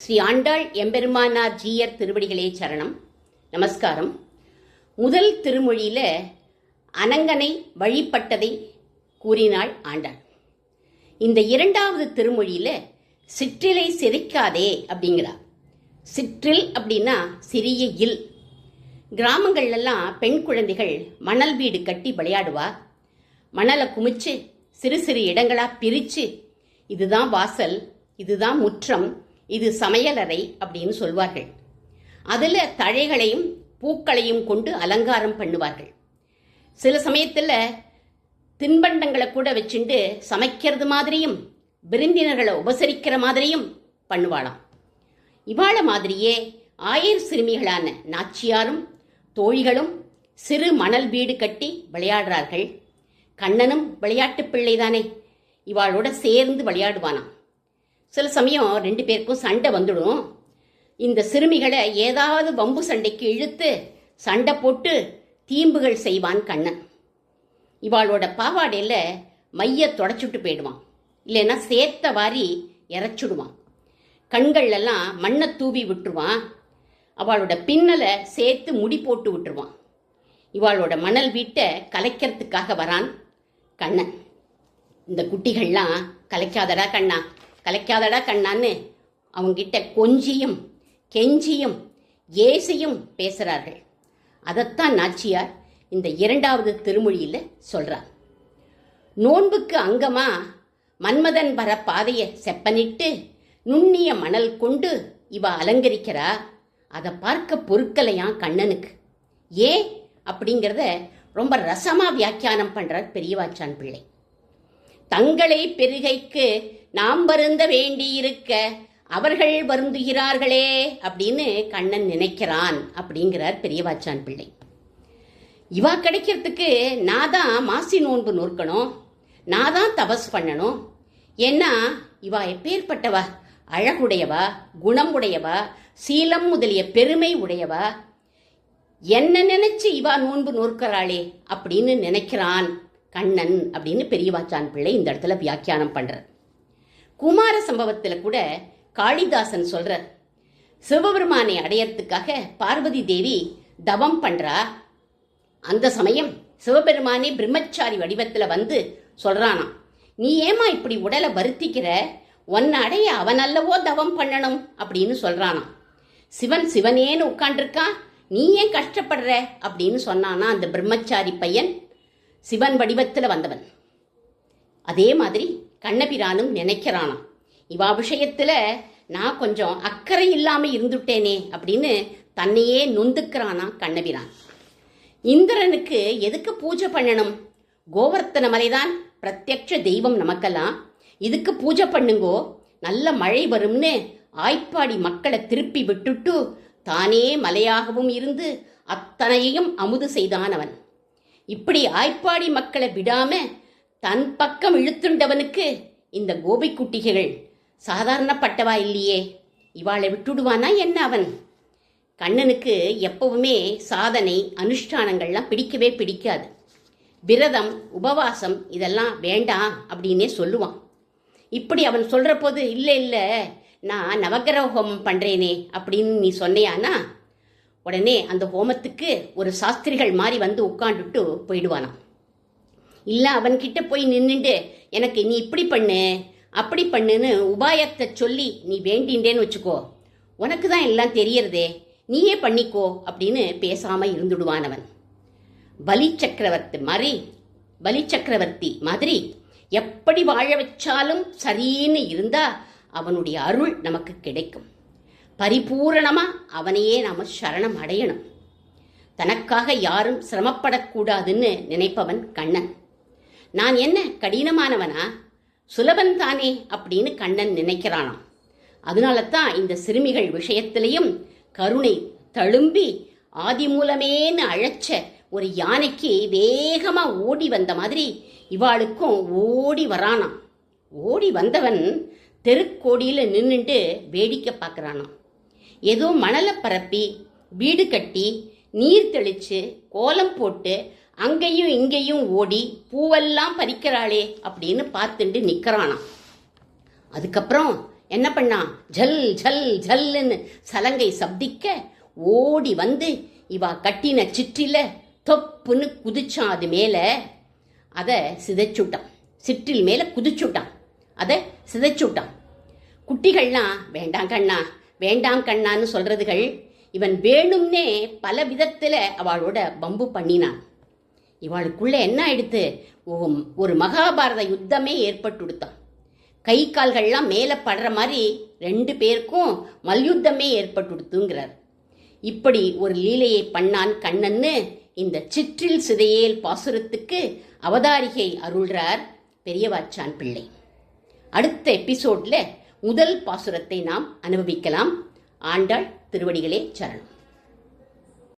ஸ்ரீ ஆண்டாள் எம்பெருமானார் ஜீயர் திருவடிகளே சரணம். நமஸ்காரம். முதல் திருமொழியில அனங்கனை வழிபட்டதை கூறினாள் ஆண்டாள். இந்த இரண்டாவது திருமொழியில சிற்றிலை சிதைக்காதே அப்படிங்கிறார். சிற்றில் அப்படின்னா சிறிய இல். கிராமங்கள்லாம் பெண் குழந்தைகள் மணல் வீடு கட்டி விளையாடுவா. மணலை குமிச்சு சிறு சிறு இடங்களா பிரிச்சு இதுதான் வாசல், இதுதான் முற்றம், இது சமையலறை அப்படின்னு சொல்வார்கள். அதில் தழைகளையும் பூக்களையும் கொண்டு அலங்காரம் பண்ணுவார்கள். சில சமயத்தில் தின்பண்டங்களை கூட வச்சுட்டு சமைக்கிறது மாதிரியும் விருந்தினர்களை உபசரிக்கிற மாதிரியும் பண்ணுவாளாம். இவாள மாதிரியே ஆயர் சிறுமிகளான நாச்சியாரும் தோழிகளும் சிறு மணல் வீடு கட்டி விளையாடுறார்கள். கண்ணனும் விளையாட்டு பிள்ளைதானே, இவாளோட சேர்ந்து விளையாடுவானாம். சில சமயம் ரெண்டு பேருக்கும் சண்டை வந்துடும். இந்த சிறுமிகளை ஏதாவது வம்பு சண்டைக்கு இழுத்து சண்டை போட்டு தீம்புகள் செய்வான் கண்ணன். இவாளோட பாவாடையில் மைய தொடச்சுட்டு போயிடுவான், இல்லைன்னா சேர்த்த வாரி இறைச்சிடுவான். கண்கள்லாம் மண்ணை தூவி விட்டுருவான். அவளோட பின்னலை சேர்த்து முடி போட்டு விட்டுருவான். இவாளோட மணல் வீட்டை கலைக்கிறதுக்காக வரான் கண்ணன். இந்த குட்டிகள்லாம் கலைக்காதடா கண்ணா, கலைக்காதடா கண்ணான்னு அவங்கிட்ட கொஞ்சியும் கெஞ்சியும் ஏசியும் பேசுகிறார்கள். அதைத்தான் நாச்சியார் இந்த இரண்டாவது திருமொழியில் சொல்கிறார். நோன்புக்கு அங்கமா மன்மதன் வர பாதையை செப்பனிட்டு நுண்ணிய மணல் கொண்டு இவ அலங்கரிக்கிறா. அதை பார்க்க பொறுக்கலையாம் கண்ணனுக்கு. ஏன் அப்படிங்கிறத ரொம்ப ரசமாக வியாக்கியானம் பண்ணுறார் பெரியவாச்சான் பிள்ளை. தங்களை பெருகைக்கு நாம் வருந்த வேண்டியிருக்க அவர்கள் வருந்துகிறார்களே அப்படின்னு கண்ணன் நினைக்கிறான் அப்படிங்கிறார் பெரியவாச்சான் பிள்ளை. இவா கிடைக்கிறதுக்கு நான் தான் மாசி நோன்பு நோக்கணும், நான் தான் தபஸ் பண்ணணும். ஏன்னா இவா எப்பேற்பட்டவா, அழகுடையவா, குணம் உடையவா, சீலம் முதலிய பெருமை உடையவா. என்ன நினைச்சு இவா நோன்பு நோக்கிறாளே அப்படின்னு நினைக்கிறான் கண்ணன் அப்படின்னு பெரியவாச்சான் பிள்ளை இந்த இடத்துல வியாக்கியானம் பண்றார். குமார சம்பவத்தில் கூட காளிதாசன் சொல்றார், சிவபெருமானை அடையறதுக்காக பார்வதி தேவி தவம் பண்றா. அந்த சமயம் சிவபெருமானே பிரம்மச்சாரி வடிவத்தில் வந்து சொல்றானாம், நீ ஏமா இப்படி உடலை வருத்திக்கிற, உன்னை அடைய அவன் அல்லவோ தவம் பண்ணணும் அப்படின்னு சொல்றானாம். சிவன் சிவனேன்னு உட்காண்டிருக்கான், நீ ஏன் கஷ்டப்படுற அப்படின்னு சொன்னானா அந்த பிரம்மச்சாரி பையன், சிவன் வடிவத்தில் வந்தவன். அதே மாதிரி கண்ணபிரானும் நினைக்கிறானாம், இவா விஷயத்தில் நான் கொஞ்சம் அக்கறை இல்லாமல் இருந்துட்டேனே அப்படின்னு தன்னையே நொந்துக்கிறானா கண்ணபிரான். இந்திரனுக்கு எதுக்கு பூஜை பண்ணணும்? கோவர்த்தன மலைதான் பிரத்யட்ச தெய்வம் நமக்கெல்லாம், இதுக்கு பூஜை பண்ணுங்கோ, நல்ல மழை வரும்னு ஆய்ப்பாடி மக்களை திருப்பி விட்டுட்டு தானே மலையாகவும் இருந்து அத்தனையையும் அமுது செய்தான் அவன். இப்படி ஆய்ப்பாடி மக்களை விடாம தன் பக்கம் இழுத்துண்டவனுக்கு இந்த கோபிக்குட்டிகள் சாதாரணப்பட்டவா இல்லையே, இவாளை விட்டுடுவானா என்ன அவன்? கண்ணனுக்கு எப்பவுமே சாதனை அனுஷ்டானங்கள்லாம் பிடிக்கவே பிடிக்காது. விரதம் உபவாசம் இதெல்லாம் வேண்டாம் அப்படின்னே சொல்லுவான். இப்படி அவன் சொல்கிற போது இல்லை இல்லை நான் நவகிரக ஹோமம் பண்ணுறேனே அப்படின்னு நீ சொன்னையானா உடனே அந்த ஹோமத்துக்கு ஒரு சாஸ்திரிகள் மாதிரி வந்து உட்காந்துட்டு போயிடுவானாம். இல்லை அவன்கிட்ட போய் நின்றுண்டு எனக்கு நீ இப்படி பண்ணு அப்படி பண்ணுன்னு உபாயத்தை சொல்லி நீ வேண்டின்றேன்னு வச்சுக்கோ, உனக்கு தான் எல்லாம் தெரியறதே, நீயே பண்ணிக்கோ அப்படின்னு பேசாமல் இருந்துடுவானவன். பலி சக்கரவர்த்தி மாதிரி எப்படி வாழ வச்சாலும் சரின்னு இருந்தா அவனுடைய அருள் நமக்கு கிடைக்கும். பரிபூரணமா அவனையே நாம சரணம் அடையணும். தனக்காக யாரும் சிரமப்படக்கூடாதுன்னு நினைப்பவன் கண்ணன். நான் என்ன கடினமானவனா, சுலபன் தானே அப்படின்னு கண்ணன் நினைக்கிறானாம். அதனால தான் இந்த சிறுமிகள் விஷயத்திலையும் கருணை தழும்பி ஆதி மூலமேன்னு அழைச்ச ஒரு யானைக்கு வேகமா ஓடி வந்த மாதிரி இவாளுக்கும் ஓடி வரானாம். ஓடி வந்தவன் தெருக்கோடியில் நின்றுட்டு வேடிக்கை பார்க்குறானாம். ஏதோ மணலை பரப்பி வீடு கட்டி நீர் தெளிச்சு கோலம் போட்டு அங்கேயும் இங்கேயும் ஓடி பூவெல்லாம் பறிக்கிறாளே அப்படின்னு பார்த்துட்டு நிற்கிறானாம். அதுக்கப்புறம் என்ன பண்ணான்? ஜல் ஜல் ஜல்லுன்னு சலங்கை சப்திக்க ஓடி வந்து இவா கட்டின சிற்றில தொப்புன்னு குதிச்சான். அது மேலே அதை சிதைச்சுட்டான். சிற்றில் மேலே குதிச்சுட்டான், அதை சிதைச்சுட்டான். குட்டிகள்லாம் வேண்டாம் கண்ணா வேண்டாம் கண்ணான்னு சொல்றதுகள் இவன் வேணும்னே பல விதத்தில் அவளோட பம்பு பண்ணினான். இவாளுக்குள்ள என்ன ஆயிடுத்து? ஒரு மகாபாரத யுத்தமே ஏற்பட்டுடுத்தான். கை கால்கள்லாம் மேலே படுற மாதிரி 2 பேருக்கும் மல்யுத்தமே ஏற்பட்டுடுத்துங்கிறார். இப்படி ஒரு லீலையை பண்ணான் கண்ணன்னு இந்த சிற்றில் சிதையேல் பாசுரத்துக்கு அவதாரிகை அருள்றார் பெரியவாச்சான் பிள்ளை. அடுத்த எபிசோட்ல முதல் பாசுரத்தை நாம் அனுபவிக்கலாம். ஆண்டாள் திருவடிகளே சரணம்.